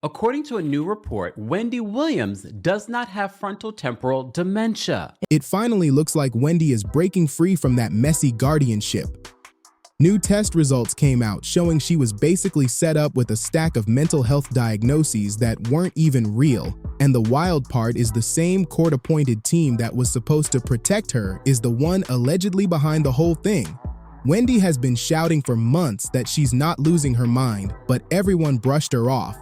According to a new report, Wendy Williams does not have frontotemporal dementia. It finally looks like Wendy is breaking free from that messy guardianship. New test results came out showing she was basically set up with a stack of mental health diagnoses that weren't even real. And the wild part is the same court-appointed team that was supposed to protect her is the one allegedly behind the whole thing. Wendy has been shouting for months that she's not losing her mind, but everyone brushed her off.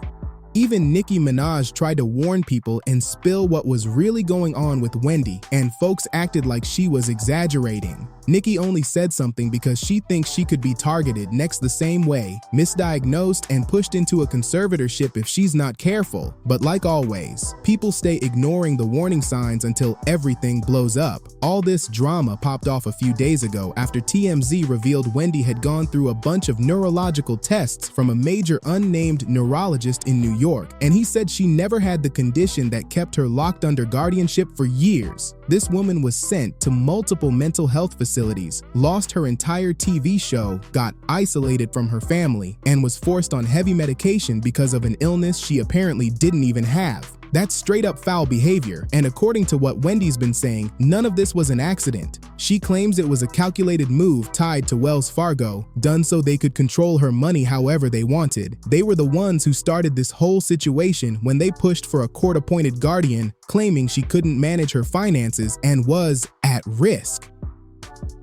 Even Nicki Minaj tried to warn people and spill what was really going on with Wendy, and folks acted like she was exaggerating. Nicki only said something because she thinks she could be targeted next the same way, misdiagnosed and pushed into a conservatorship if she's not careful. But like always, people stay ignoring the warning signs until everything blows up. All this drama popped off a few days ago after TMZ revealed Wendy had gone through a bunch of neurological tests from a major unnamed neurologist in New York, and he said she never had the condition that kept her locked under guardianship for years. This woman was sent to multiple mental health facilities, lost her entire TV show, got isolated from her family, and was forced on heavy medication because of an illness she apparently didn't even have. That's straight up foul behavior, and according to what Wendy's been saying, none of this was an accident. She claims it was a calculated move tied to Wells Fargo, done so they could control her money however they wanted. They were the ones who started this whole situation when they pushed for a court-appointed guardian, claiming she couldn't manage her finances and was at risk.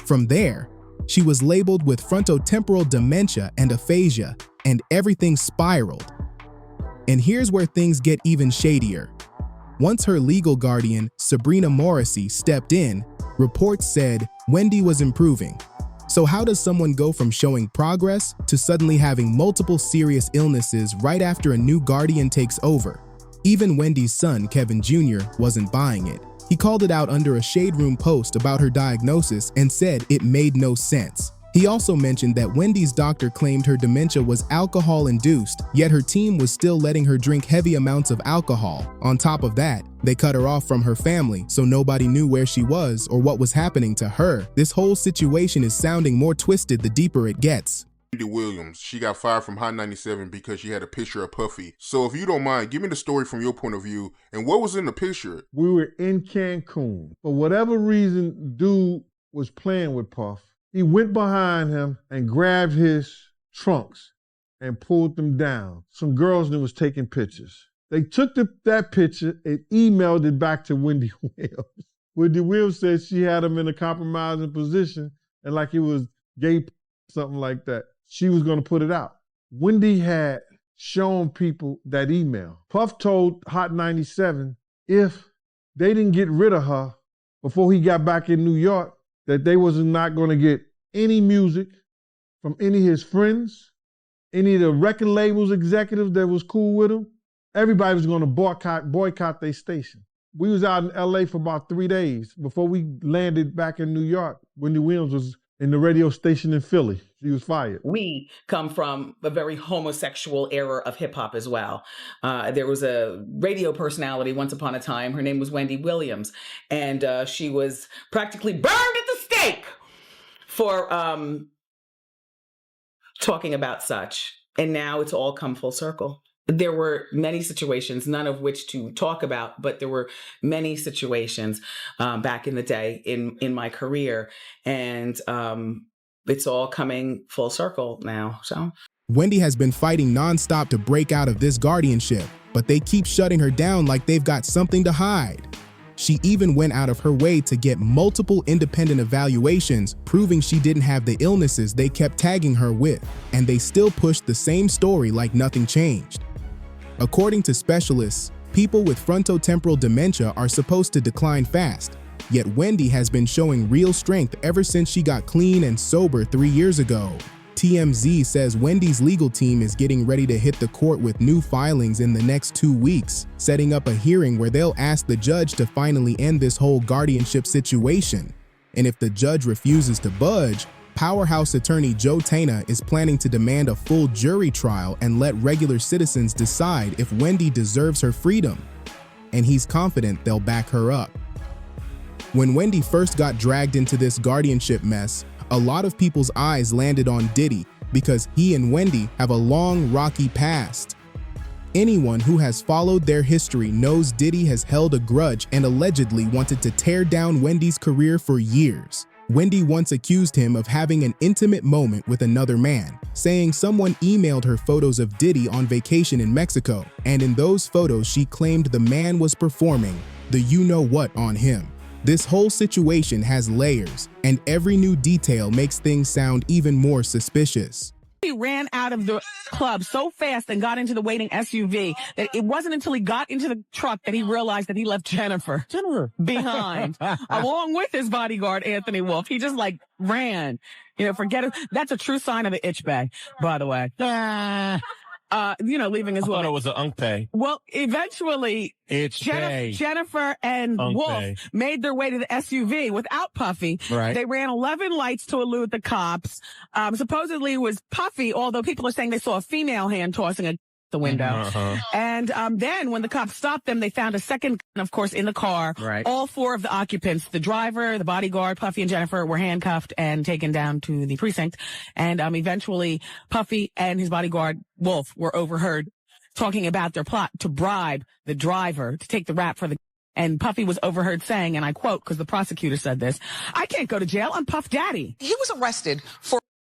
From there, she was labeled with frontotemporal dementia and aphasia, and everything spiraled. And here's where things get even shadier. Once her legal guardian, Sabrina Morrissey, stepped in, reports said Wendy was improving. So how does someone go from showing progress to suddenly having multiple serious illnesses right after a new guardian takes over? Even Wendy's son, Kevin Jr., wasn't buying it. He called it out under a Shade Room post about her diagnosis and said it made no sense. He also mentioned that Wendy's doctor claimed her dementia was alcohol-induced, yet her team was still letting her drink heavy amounts of alcohol. On top of that, they cut her off from her family, so nobody knew where she was or what was happening to her. This whole situation is sounding more twisted the deeper it gets. Wendy Williams, she got fired from Hot 97 because she had a picture of Puffy. So if you don't mind, give me the story from your point of view and what was in the picture. We were in Cancun. For whatever reason, dude was playing with Puff. He went behind him and grabbed his trunks and pulled them down. Some girls was taking pictures. They took that picture and emailed it back to Wendy Williams. Wendy Williams said she had him in a compromising position and like it was gay, something like that. She was going to put it out. Wendy had shown people that email. Puff told Hot 97 if they didn't get rid of her before he got back in New York, that they was not going to get any music from any of his friends, any of the record labels executives that was cool with him. Everybody was going to boycott their station. We was out in LA for about 3 days before we landed back in New York. Wendy Williams was in the radio station in Philly. She was fired. We come from a very homosexual era of hip hop as well. There was a radio personality once upon a time. Her name was Wendy Williams. And she was practically burned at the stake for talking about such. And now it's all come full circle. There were many situations, none of which to talk about, but there were many situations back in the day in my career. And it's all coming full circle now. So Wendy has been fighting nonstop to break out of this guardianship, but they keep shutting her down like they've got something to hide. She even went out of her way to get multiple independent evaluations proving she didn't have the illnesses they kept tagging her with, and they still pushed the same story like nothing changed. According to specialists, people with frontotemporal dementia are supposed to decline fast, yet Wendy has been showing real strength ever since she got clean and sober 3 years ago. TMZ says Wendy's legal team is getting ready to hit the court with new filings in the next 2 weeks, setting up a hearing where they'll ask the judge to finally end this whole guardianship situation. And if the judge refuses to budge, Powerhouse attorney Joe Tana is planning to demand a full jury trial and let regular citizens decide if Wendy deserves her freedom. And he's confident they'll back her up. When Wendy first got dragged into this guardianship mess, a lot of people's eyes landed on Diddy because he and Wendy have a long, rocky past. Anyone who has followed their history knows Diddy has held a grudge and allegedly wanted to tear down Wendy's career for years. Wendy once accused him of having an intimate moment with another man, saying someone emailed her photos of Diddy on vacation in Mexico, and in those photos she claimed the man was performing the you-know-what on him. This whole situation has layers, and every new detail makes things sound even more suspicious. He ran out of the club so fast and got into the waiting SUV that it wasn't until he got into the truck that he realized that he left Jennifer behind, along with his bodyguard, Anthony Wolf. He just like ran, forget it. That's a true sign of the itch bag, by the way. Leaving his I woman. thought it was an unk pay. Well, eventually, Jennifer and Wolf made their way to the SUV without Puffy. Right. They ran 11 lights to elude the cops. Supposedly it was Puffy, although people are saying they saw a female hand tossing the window. Uh-huh. And then when the cops stopped them, they found a second gun, of course, in the car. Right. All four of the occupants, the driver, the bodyguard, Puffy and Jennifer, were handcuffed and taken down to the precinct. And eventually, Puffy and his bodyguard, Wolf, were overheard talking about their plot to bribe the driver to take the rap for the... And Puffy was overheard saying, and I quote, because the prosecutor said this, "I can't go to jail. I'm Puff Daddy." He was arrested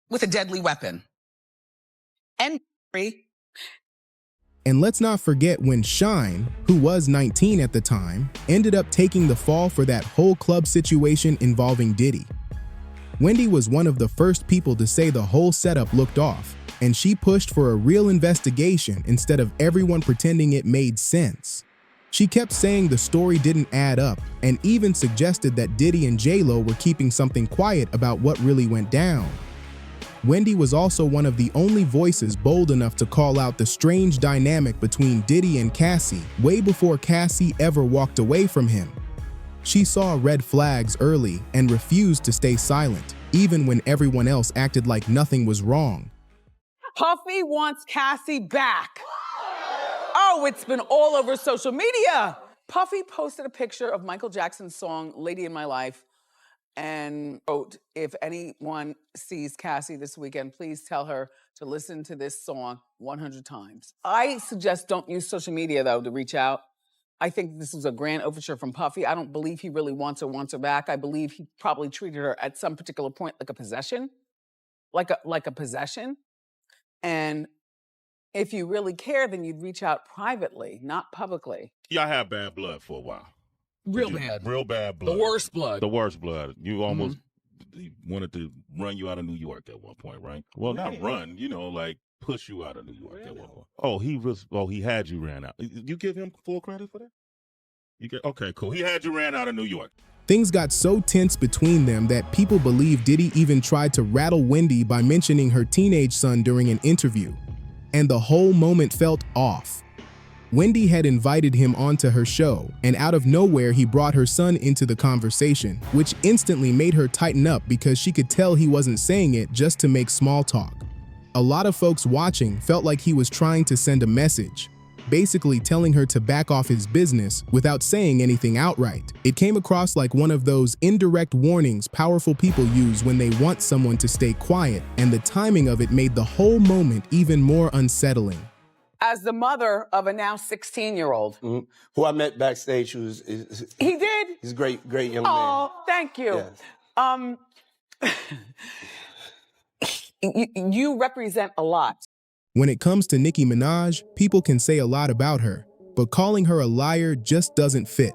with a deadly weapon. And And let's not forget when Shine, who was 19 at the time, ended up taking the fall for that whole club situation involving Diddy. Wendy was one of the first people to say the whole setup looked off, and she pushed for a real investigation instead of everyone pretending it made sense. She kept saying the story didn't add up and even suggested that Diddy and J-Lo were keeping something quiet about what really went down. Wendy was also one of the only voices bold enough to call out the strange dynamic between Diddy and Cassie way before Cassie ever walked away from him. She saw red flags early and refused to stay silent, even when everyone else acted like nothing was wrong. Puffy wants Cassie back. Oh, it's been all over social media. Puffy posted a picture of Michael Jackson's song, Lady in My Life, and wrote, "If anyone sees Cassie this weekend, please tell her to listen to this song 100 times. I suggest don't use social media, though, to reach out. I think this was a grand overture from Puffy. I don't believe he really wants her back. I believe he probably treated her at some particular point like a possession, like a possession. And if you really care, then you'd reach out privately, not publicly." Y'all had bad blood for a while. Real bad. Real bad blood. The worst blood. The worst blood. You almost wanted to run you out of New York at one point, right? Well, not run, like push you out of New York at one point. He had you ran out. You give him full credit for that? Okay, cool. He had you ran out of New York. Things got so tense between them that people believe Diddy even tried to rattle Wendy by mentioning her teenage son during an interview. And the whole moment felt off. Wendy had invited him onto her show, and out of nowhere he brought her son into the conversation, which instantly made her tighten up because she could tell he wasn't saying it just to make small talk. A lot of folks watching felt like he was trying to send a message, basically telling her to back off his business without saying anything outright. It came across like one of those indirect warnings powerful people use when they want someone to stay quiet, and the timing of it made the whole moment even more unsettling. As the mother of a now 16-year-old. Who I met backstage, he did? He's a great young man. Oh, thank you. Yes. You represent a lot. When it comes to Nicki Minaj, people can say a lot about her, but calling her a liar just doesn't fit.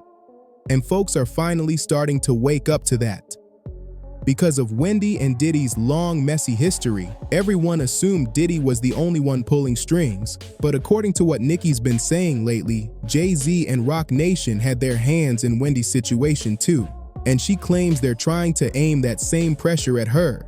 And folks are finally starting to wake up to that. Because of Wendy and Diddy's long, messy history, everyone assumed Diddy was the only one pulling strings, but according to what Nicki's been saying lately, Jay-Z and Roc Nation had their hands in Wendy's situation too, and she claims they're trying to aim that same pressure at her.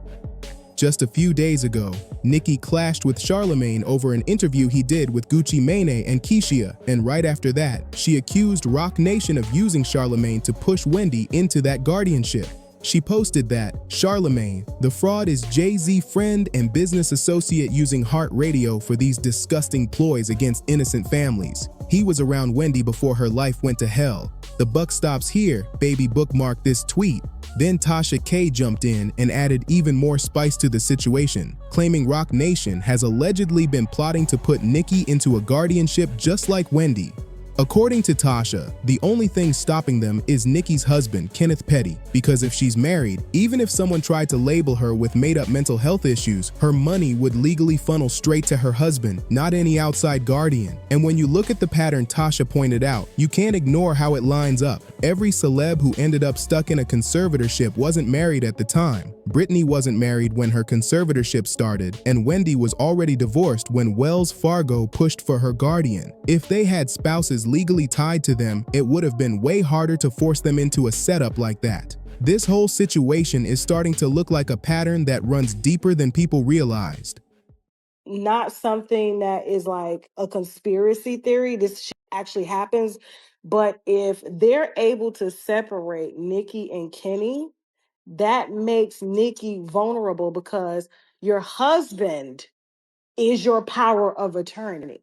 Just a few days ago, Nicki clashed with Charlemagne over an interview he did with Gucci Mane and Keishia, and right after that, she accused Roc Nation of using Charlemagne to push Wendy into that guardianship. She posted that Charlemagne, the fraud, is Jay-Z's friend and business associate using heart radio for these disgusting ploys against innocent families. He was around Wendy before her life went to hell. The buck stops here, baby bookmarked this tweet. Then Tasha K jumped in and added even more spice to the situation, claiming Rock Nation has allegedly been plotting to put Nicki into a guardianship just like Wendy. According to Tasha, the only thing stopping them is Nicki's husband, Kenneth Petty, because if she's married, even if someone tried to label her with made-up mental health issues, her money would legally funnel straight to her husband, not any outside guardian. And when you look at the pattern Tasha pointed out, you can't ignore how it lines up. Every celeb who ended up stuck in a conservatorship wasn't married at the time. Britney wasn't married when her conservatorship started, and Wendy was already divorced when Wells Fargo pushed for her guardian. If they had spouses legally tied to them, it would have been way harder to force them into a setup like that. This whole situation is starting to look like a pattern that runs deeper than people realized. Not something that is like a conspiracy theory. This shit actually happens. But if they're able to separate Nicki and Kenny, that makes Nicki vulnerable because your husband is your power of attorney.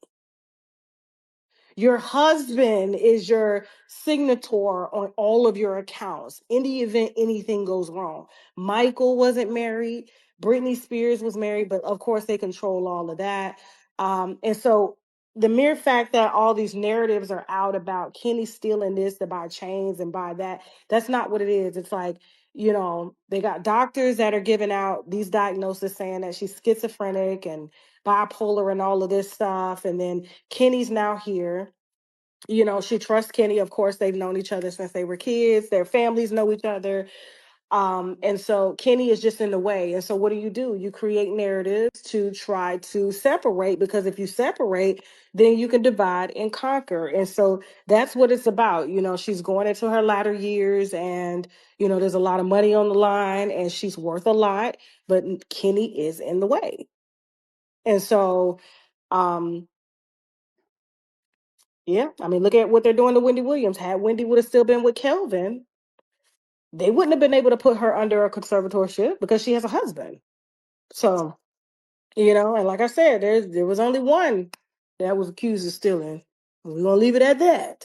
Your husband is your signator on all of your accounts in the event anything goes wrong. Michael wasn't married. Britney Spears was married, but of course they control all of that. And so the mere fact that all these narratives are out about Kenny stealing this to buy chains and buy that, that's not what it is. It's like, you know, they got doctors that are giving out these diagnoses saying that she's schizophrenic and bipolar and all of this stuff. And then Kenny's now here. You know, she trusts Kenny. Of course, they've known each other since they were kids. Their families know each other. And so Kenny is just in the way. And so what do? You create narratives to try to separate, because if you separate, then you can divide and conquer. And so that's what it's about. You know, she's going into her latter years and, you know, there's a lot of money on the line and she's worth a lot, but Kenny is in the way. And so, yeah, I mean, look at what they're doing to Wendy Williams. Had Wendy would have still been with Kelvin, they wouldn't have been able to put her under a conservatorship because she has a husband. So, you know, and like I said, there was only one that was accused of stealing. We're going to leave it at that.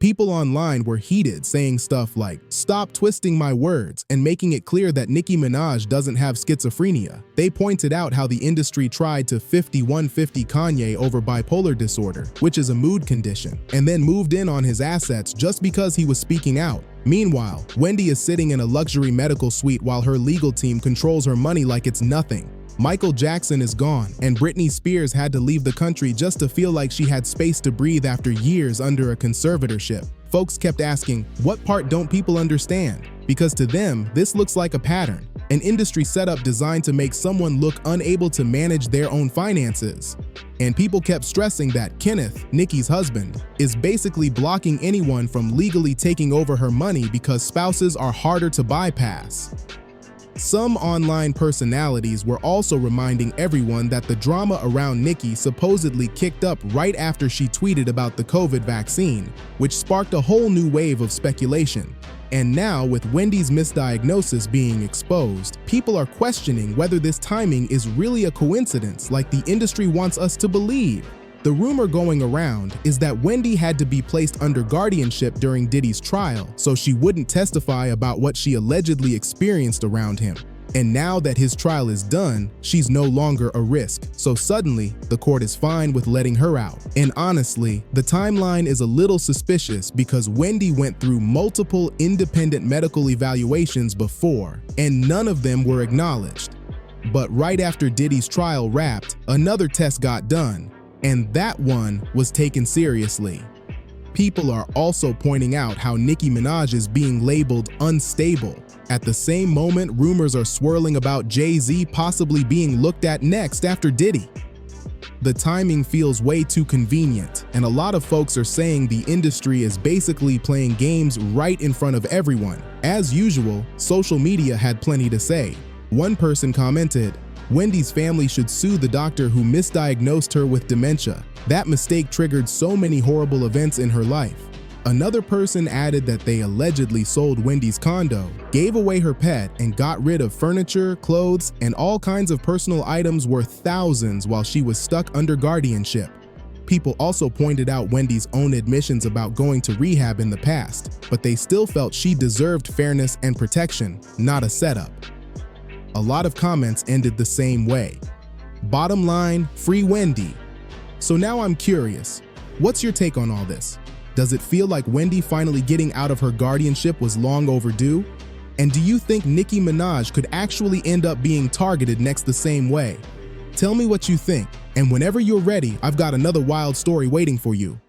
People online were heated, saying stuff like, "Stop twisting my words," and making it clear that Nicki Minaj doesn't have schizophrenia. They pointed out how the industry tried to 5150 Kanye over bipolar disorder, which is a mood condition, and then moved in on his assets just because he was speaking out. Meanwhile, Wendy is sitting in a luxury medical suite while her legal team controls her money like it's nothing. Michael Jackson is gone, and Britney Spears had to leave the country just to feel like she had space to breathe after years under a conservatorship. Folks kept asking, what part don't people understand? Because to them, this looks like a pattern, an industry setup designed to make someone look unable to manage their own finances. And people kept stressing that Kenneth, Nicki's husband, is basically blocking anyone from legally taking over her money because spouses are harder to bypass. Some online personalities were also reminding everyone that the drama around Nicki supposedly kicked up right after she tweeted about the COVID vaccine, which sparked a whole new wave of speculation. And now, with Wendy's misdiagnosis being exposed, people are questioning whether this timing is really a coincidence like the industry wants us to believe. The rumor going around is that Wendy had to be placed under guardianship during Diddy's trial so she wouldn't testify about what she allegedly experienced around him. And now that his trial is done, she's no longer a risk, so suddenly the court is fine with letting her out. And honestly, the timeline is a little suspicious because Wendy went through multiple independent medical evaluations before, and none of them were acknowledged. But right after Diddy's trial wrapped, another test got done, and that one was taken seriously. People are also pointing out how Nicki Minaj is being labeled unstable. At the same moment, rumors are swirling about Jay-Z possibly being looked at next after Diddy. The timing feels way too convenient, and a lot of folks are saying the industry is basically playing games right in front of everyone. As usual, social media had plenty to say. One person commented, "Wendy's family should sue the doctor who misdiagnosed her with dementia. That mistake triggered so many horrible events in her life." Another person added that they allegedly sold Wendy's condo, gave away her pet, and got rid of furniture, clothes, and all kinds of personal items worth thousands while she was stuck under guardianship. People also pointed out Wendy's own admissions about going to rehab in the past, but they still felt she deserved fairness and protection, not a setup. A lot of comments ended the same way. Bottom line, free Wendy. So now I'm curious, what's your take on all this? Does it feel like Wendy finally getting out of her guardianship was long overdue? And do you think Nicki Minaj could actually end up being targeted next the same way? Tell me what you think, and whenever you're ready, I've got another wild story waiting for you.